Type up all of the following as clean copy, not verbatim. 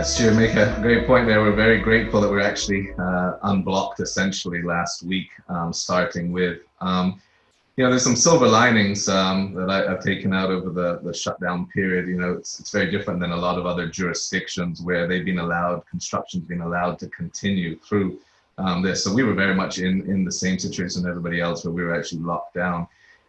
Stuart, make a great point there. We're very grateful that we're actually unblocked essentially last week, starting with, there's some silver linings that I've taken out over the shutdown period. It's very different than a lot of other jurisdictions where they've been allowed, construction's been allowed to continue through this. So we were very much in the same situation as everybody else, where we were actually locked down.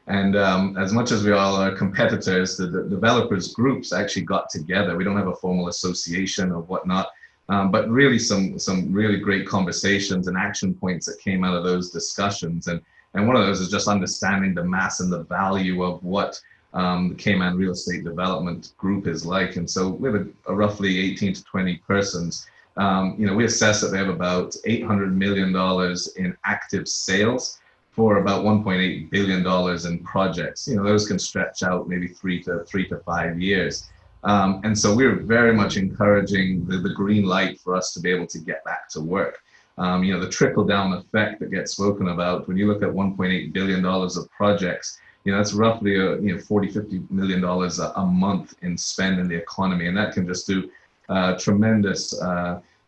And as much as we all are competitors, the developers groups actually got together. We don't have a formal association or whatnot, but really some really great conversations and action points that came out of those discussions. And one of those is just understanding the mass and the value of what the Cayman Real Estate Development Group is like. And so we have a roughly 18 to 20 persons. We assess that they have about $800 million in active sales for about $1.8 billion in projects. Those can stretch out maybe three to 5 years. And so we're very much encouraging the green light for us to be able to get back to work. The trickle down effect that gets spoken about, when you look at $1.8 billion of projects, that's roughly $40–50 million a month in spend in the economy. And that can just do tremendous,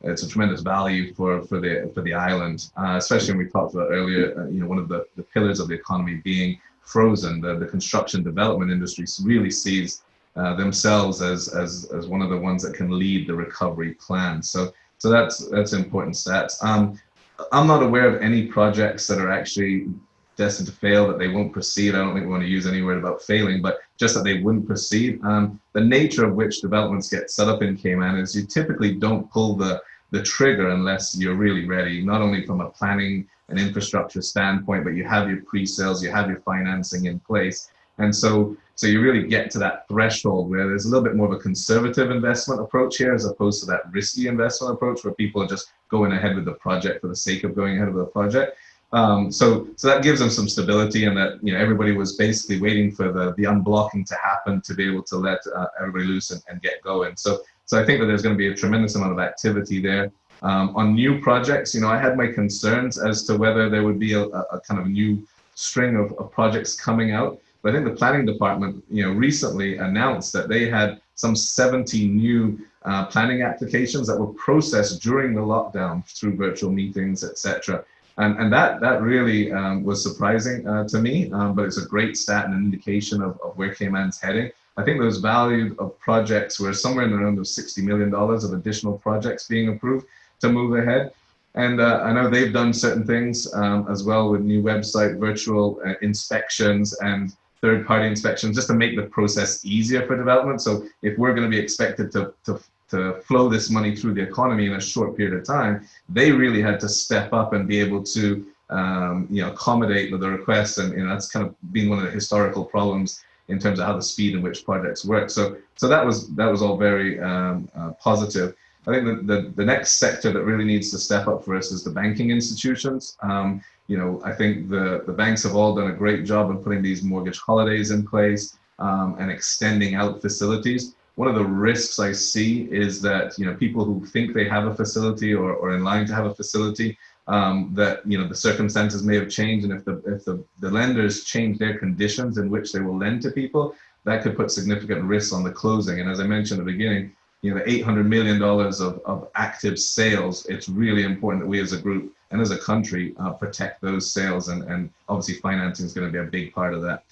it's a tremendous value for the island, especially when we talked about earlier, one of the pillars of the economy being frozen. The construction development industry really sees themselves as one of the ones that can lead the recovery plan. So that's important stats. I'm not aware of any projects that are actually destined to fail, that they won't proceed. I don't think we want to use any word about failing, but just that they wouldn't proceed. The nature of which developments get set up in Cayman is you typically don't pull the trigger unless you're really ready, not only from a planning and infrastructure standpoint, but you have your pre-sales, you have your financing in place. And so you really get to that threshold where there's a little bit more of a conservative investment approach here, as opposed to that risky investment approach where people are just going ahead with the project for the sake of going ahead with the project. So that gives them some stability, and that everybody was basically waiting for the unblocking to happen to be able to let everybody loose and get going. So I think that there's going to be a tremendous amount of activity there. On new projects, I had my concerns as to whether there would be a kind of new string of projects coming out. But I think the planning department, recently announced that they had some 70 new planning applications that were processed during the lockdown through virtual meetings, etc. And that really was surprising to me, but it's a great stat and an indication of where Cayman's heading. I think those value of projects were somewhere in the realm of $60 million of additional projects being approved to move ahead. And I know they've done certain things as well with new website, virtual inspections and third-party inspections, just to make the process easier for development. So if we're going to be expected to flow this money through the economy in a short period of time, they really had to step up and be able to accommodate with the requests. And that's kind of been one of the historical problems in terms of how the speed in which projects work. So that was all very positive. I think the next sector that really needs to step up for us is the banking institutions. I think the banks have all done a great job of putting these mortgage holidays in place and extending out facilities. One of the risks I see is that people who think they have a facility or are in line to have a facility, that the circumstances may have changed, and if the lenders change their conditions in which they will lend to people, that could put significant risks on the closing. And as I mentioned at the beginning, the $800 million of active sales, it's really important that we as a group and as a country protect those sales, and obviously financing is going to be a big part of that.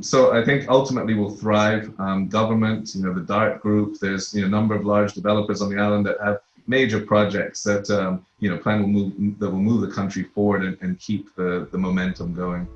So I think ultimately we'll thrive. Government, the DART group, there's a number of large developers on the island that have major projects that will move the country forward and keep the momentum going.